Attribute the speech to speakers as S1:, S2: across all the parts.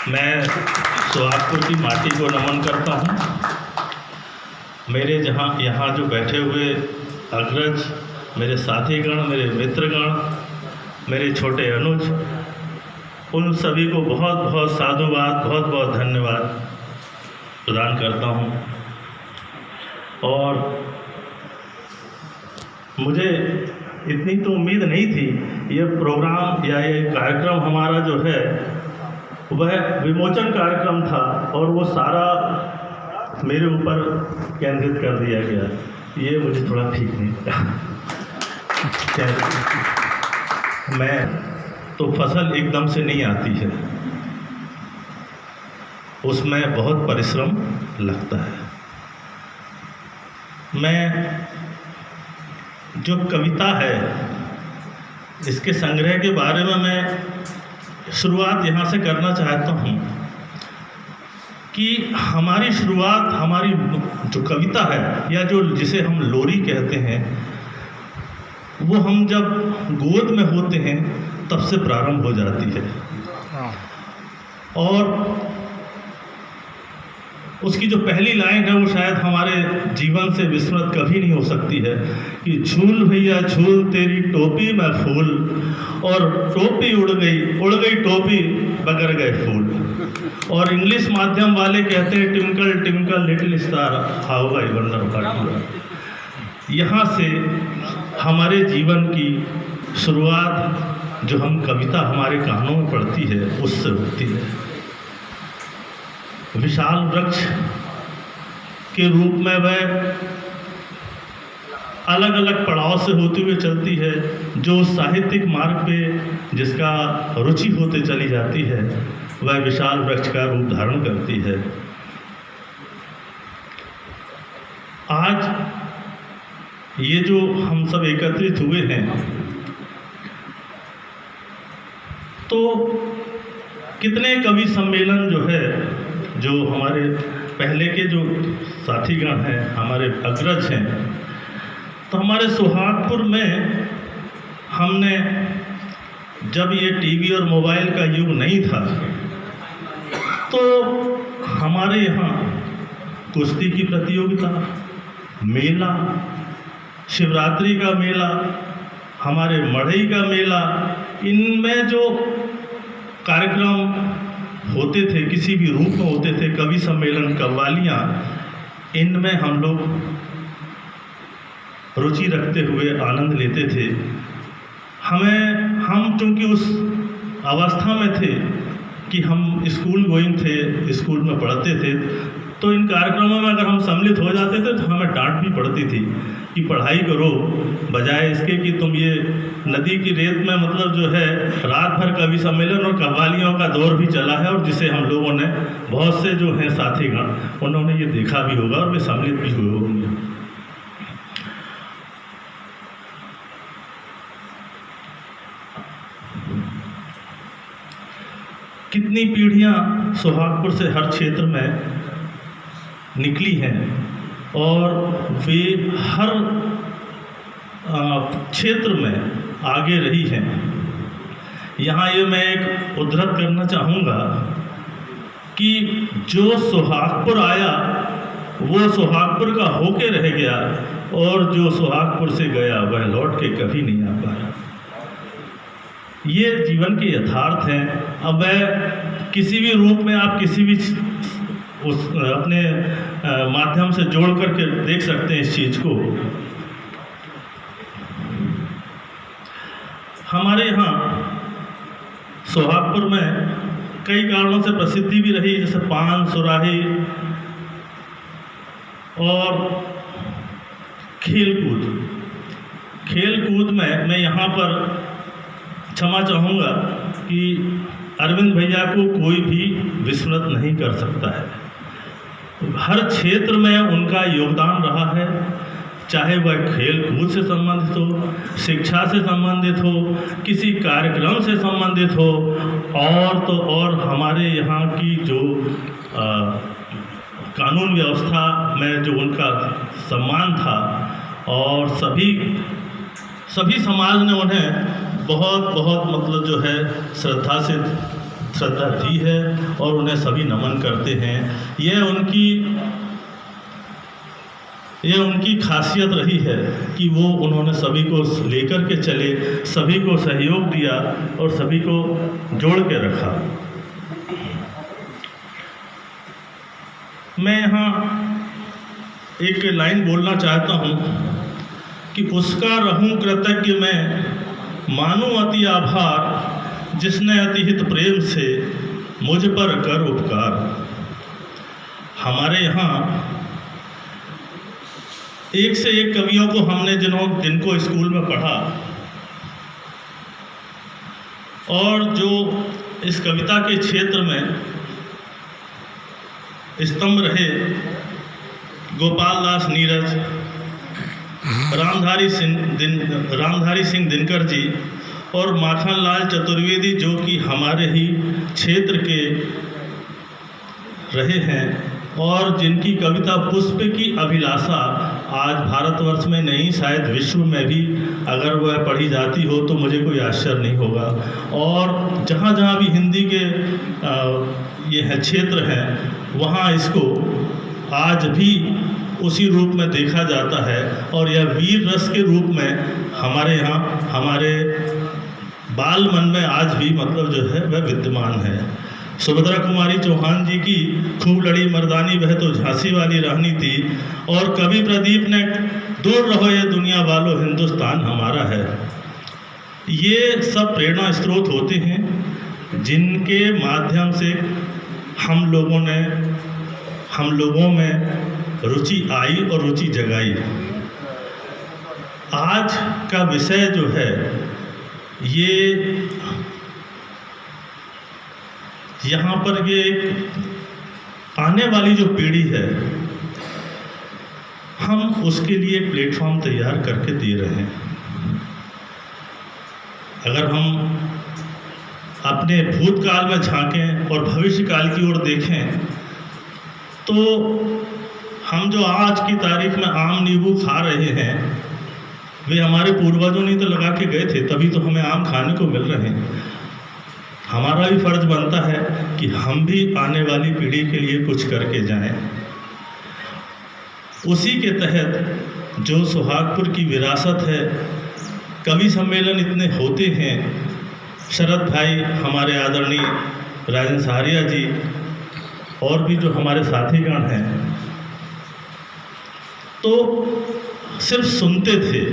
S1: मैं सोहागपुर की माटी को नमन करता हूँ। मेरे यहाँ जो बैठे हुए अग्रज, मेरे साथीगण, मेरे मित्रगण, मेरे छोटे अनुज, उन सभी को बहुत बहुत साधुवाद, बहुत बहुत धन्यवाद प्रदान करता हूँ। और मुझे इतनी तो उम्मीद नहीं थी, ये प्रोग्राम या ये कार्यक्रम हमारा जो है वह विमोचन कार्यक्रम था और वो सारा मेरे ऊपर केंद्रित कर दिया गया। ये मुझे थोड़ा ठीक नहीं लगा। मैं तो फसल एकदम से नहीं आती है, उसमें बहुत परिश्रम लगता है। मैं जो कविता है, इसके संग्रह के बारे में मैं शुरुआत यहाँ से करना चाहता हूँ कि हमारी शुरुआत, हमारी जो कविता है या जो जिसे हम लोरी कहते हैं, वो हम जब गोद में होते हैं तब से प्रारंभ हो जाती है। और उसकी जो पहली लाइन है वो शायद हमारे जीवन से विस्मृत कभी नहीं हो सकती है कि झूल भैया झूल तेरी टोपी में फूल, और टोपी उड़ गई टोपी बगर गए फूल। और इंग्लिश माध्यम वाले कहते हैं twinkle twinkle little star how I wonder what. यहाँ से हमारे जीवन की शुरुआत जो हम कविता हमारे कानों में पड़ती है उससे होती है। विशाल वृक्ष के रूप में वह अलग अलग पड़ाव से होती हुई चलती है, जो साहित्यिक मार्ग पे जिसका रुचि होते चली जाती है वह विशाल वृक्ष का रूप धारण करती है। आज ये जो हम सब एकत्रित हुए हैं, तो कितने कवि सम्मेलन जो है, जो हमारे पहले के जो साथीगण हैं, हमारे अग्रज हैं, तो हमारे सोहागपुर में हमने, जब ये टीवी और मोबाइल का युग नहीं था, तो हमारे यहाँ कुश्ती की प्रतियोगिता, मेला, शिवरात्रि का मेला, हमारे मढ़ई का मेला, इनमें जो कार्यक्रम होते थे किसी भी रूप में होते थे, कवि सम्मेलन, कव्वालियाँ, इनमें हम लोग रुचि रखते हुए आनंद लेते थे। हम चूँकि उस अवस्था में थे कि हम स्कूल गोइंग थे, स्कूल में पढ़ते थे, तो इन कार्यक्रमों में अगर हम सम्मिलित हो जाते थे तो हमें डांट भी पड़ती थी कि पढ़ाई करो, बजाय इसके कि तुम ये नदी की रेत में, मतलब जो है, रात भर कवि सम्मेलन और कव्वालियों का दौर भी चला है, और जिसे हम लोगों ने, बहुत से जो हैं साथीगण, उन्होंने ये देखा भी होगा और वे सम्मिलित भी हुए होंगे। कितनी पीढ़ियां सोहागपुर से हर क्षेत्र में निकली हैं और वे हर क्षेत्र में आगे रही हैं। यहाँ ये मैं एक उद्धृत करना चाहूँगा कि जो सोहागपुर आया वो सोहागपुर का होके रह गया, और जो सोहागपुर से गया वह लौट के कभी नहीं आ पाया। ये जीवन के यथार्थ हैं। अब वह किसी भी रूप में आप किसी भी उस अपने माध्यम से जोड़ करके देख सकते हैं इस चीज़ को। हमारे यहाँ सोहागपुर में कई कारणों से प्रसिद्धि भी रही, जैसे पान सुराही और खेल कूद में मैं यहाँ पर क्षमा चाहूँगा कि अरविंद भैया को कोई भी विस्मृत नहीं कर सकता है। हर क्षेत्र में उनका योगदान रहा है, चाहे वह खेल कूद से संबंधित हो, शिक्षा से संबंधित हो, किसी कार्यक्रम से संबंधित हो, और तो और हमारे यहाँ की जो कानून व्यवस्था में जो उनका सम्मान था, और सभी समाज ने उन्हें बहुत बहुत मतलब जो है श्रद्धा से श्रद्धा दी है और उन्हें सभी नमन करते हैं। यह उनकी खासियत रही है कि वो उन्होंने सभी को लेकर के चले, सभी को सहयोग दिया और सभी को जोड़ के रखा। मैं यहाँ एक लाइन बोलना चाहता हूँ कि उसका रहूं कृतज्ञ मैं, मानूं अति आभार, जिसने अतिहित प्रेम से मुझ पर कर उपकार। हमारे यहाँ एक से एक कवियों को हमने जिनको स्कूल में पढ़ा और जो इस कविता के क्षेत्र में स्तंभ रहे, गोपाल दास नीरज, रामधारी सिंह दिनकर जी और माखनलाल चतुर्वेदी, जो कि हमारे ही क्षेत्र के रहे हैं और जिनकी कविता पुष्प की अभिलाषा आज भारतवर्ष में नहीं, शायद विश्व में भी अगर वह पढ़ी जाती हो तो मुझे कोई आश्चर्य नहीं होगा। और जहाँ जहाँ भी हिंदी के ये है क्षेत्र हैं, वहाँ इसको आज भी उसी रूप में देखा जाता है और यह वीर रस के रूप में हमारे यहाँ, हमारे बाल मन में आज भी मतलब जो है वह विद्यमान है। सुभद्रा कुमारी चौहान जी की खूब लड़ी मर्दानी, वह तो झांसी वाली रानी थी। और कवि प्रदीप ने दूर रहो ये दुनिया वालों, हिंदुस्तान हमारा है। ये सब प्रेरणा स्रोत होते हैं जिनके माध्यम से हम लोगों में रुचि आई और रुचि जगाई। आज का विषय जो है ये यहाँ पर ये आने वाली जो पीढ़ी है, हम उसके लिए एक प्लेटफॉर्म तैयार करके दे रहे हैं। अगर हम अपने भूतकाल में झांकें और भविष्य काल की ओर देखें तो हम जो आज की तारीख में आम नींबू खा रहे हैं, वे हमारे पूर्वजों ने तो लगा के गए थे, तभी तो हमें आम खाने को मिल रहे हैं। हमारा भी फर्ज बनता है कि हम भी आने वाली पीढ़ी के लिए कुछ करके जाएं। उसी के तहत जो सुहागपुर की विरासत है, कवि सम्मेलन इतने होते हैं, शरद भाई, हमारे आदरणीय राजन सहारिया जी और भी जो हमारे साथीगण हैं, तो सिर्फ सुनते थे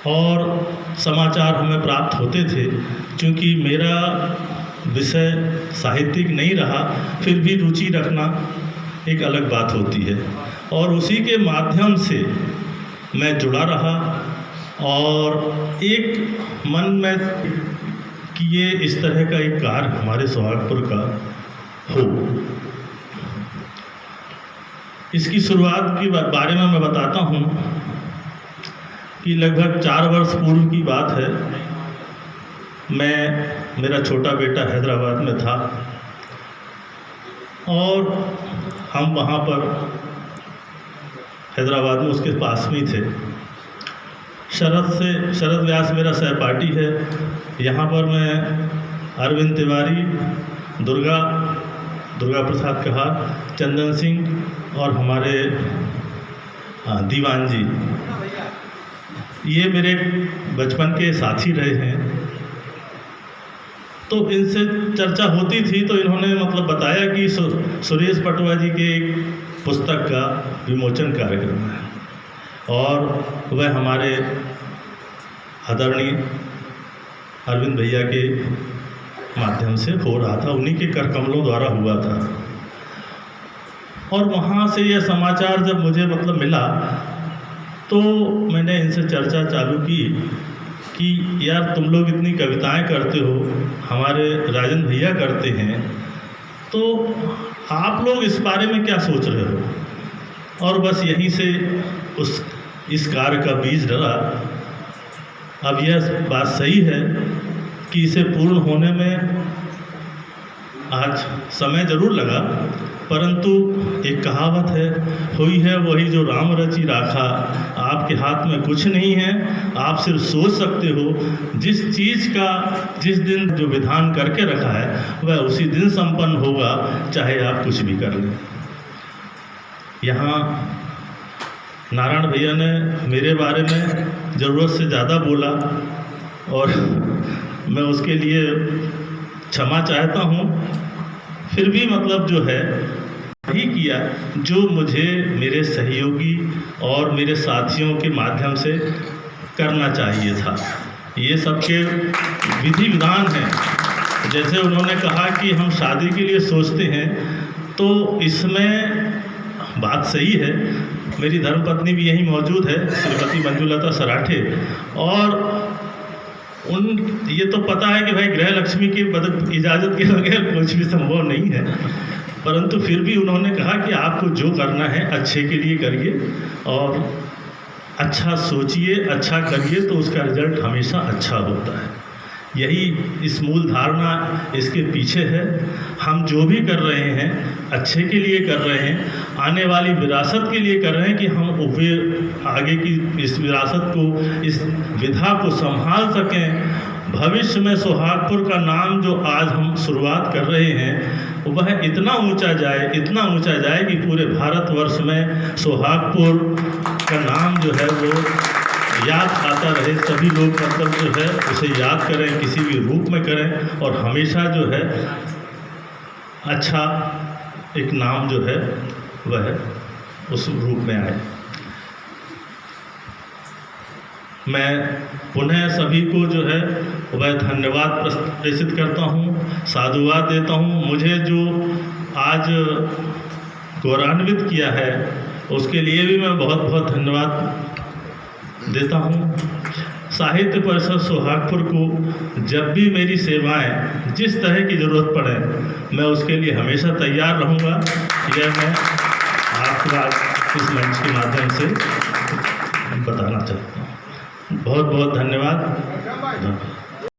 S1: और समाचार हमें प्राप्त होते थे। क्योंकि मेरा विषय साहित्यिक नहीं रहा, फिर भी रुचि रखना एक अलग बात होती है और उसी के माध्यम से मैं जुड़ा रहा और एक मन में कि ये इस तरह का एक कार्य हमारे सुहागपुर का हो। इसकी शुरुआत के बारे में मैं बताता हूँ कि लगभग 4 वर्ष पूर्व की बात है। मेरा छोटा बेटा हैदराबाद में था और हम वहाँ पर हैदराबाद में उसके पास में थे। शरद व्यास मेरा सहपाठी है। यहाँ पर मैं अरविंद तिवारी, दुर्गा प्रसाद कहार, चंदन सिंह और हमारे दीवान जी, ये मेरे बचपन के साथी रहे हैं। तो इनसे चर्चा होती थी तो इन्होंने मतलब बताया कि सुरेश पटवा जी के एक पुस्तक का विमोचन कार्यक्रम है और वह हमारे आदरणीय अरविंद भैया के माध्यम से हो रहा था, उन्हीं के कर कमलों द्वारा हुआ था। और वहाँ से यह समाचार जब मुझे मतलब मिला तो मैंने इनसे चर्चा चालू की कि यार तुम लोग इतनी कविताएं करते हो, हमारे राजन भैया करते हैं, तो आप लोग इस बारे में क्या सोच रहे हो। और बस यहीं से इस कार्य का बीज डला। अब यह बात सही है कि इसे पूर्ण होने में आज समय ज़रूर लगा, परंतु एक कहावत है, हुई है वही जो राम रचि राखा। आपके हाथ में कुछ नहीं है, आप सिर्फ सोच सकते हो। जिस चीज़ का जिस दिन जो विधान करके रखा है वह उसी दिन संपन्न होगा, चाहे आप कुछ भी कर लें। यहाँ नारायण भैया ने मेरे बारे में ज़रूरत से ज़्यादा बोला और मैं उसके लिए क्षमा चाहता हूँ। फिर भी मतलब जो है वही किया जो मुझे मेरे सहयोगी और मेरे साथियों के माध्यम से करना चाहिए था। ये सबके विधि विधान हैं। जैसे उन्होंने कहा कि हम शादी के लिए सोचते हैं, तो इसमें बात सही है। मेरी धर्मपत्नी भी यहीं मौजूद है, श्रीमती मंजुलता सराठे, और ये तो पता है कि भाई गृह लक्ष्मी की इजाज़त के बगैर कुछ भी संभव नहीं है, परंतु फिर भी उन्होंने कहा कि आपको जो करना है अच्छे के लिए करिए और अच्छा सोचिए, अच्छा करिए, तो उसका रिजल्ट हमेशा अच्छा होता है। यही इस मूल धारणा इसके पीछे है। हम जो भी कर रहे हैं अच्छे के लिए कर रहे हैं, आने वाली विरासत के लिए कर रहे हैं कि हम आगे की इस विरासत को, इस विधा को संभाल सकें। भविष्य में सोहागपुर का नाम जो आज हम शुरुआत कर रहे हैं वह इतना ऊंचा जाए कि पूरे भारतवर्ष में सोहागपुर का नाम जो है वो याद आता रहे। सभी लोग मतलब जो है उसे याद करें, किसी भी रूप में करें, और हमेशा जो है अच्छा एक नाम जो है वह उस रूप में आए। मैं पुनः सभी को जो है वह धन्यवाद प्रेषित करता हूँ, साधुवाद देता हूँ। मुझे जो आज गौरवान्वित किया है उसके लिए भी मैं बहुत बहुत धन्यवाद देता हूँ। साहित्य परिषद सोहागपुर को जब भी मेरी सेवाएं जिस तरह की ज़रूरत पड़े मैं उसके लिए हमेशा तैयार रहूँगा। यह मैं आपको आज इस मंच के माध्यम से बताना चाहता हूँ। बहुत बहुत धन्यवाद।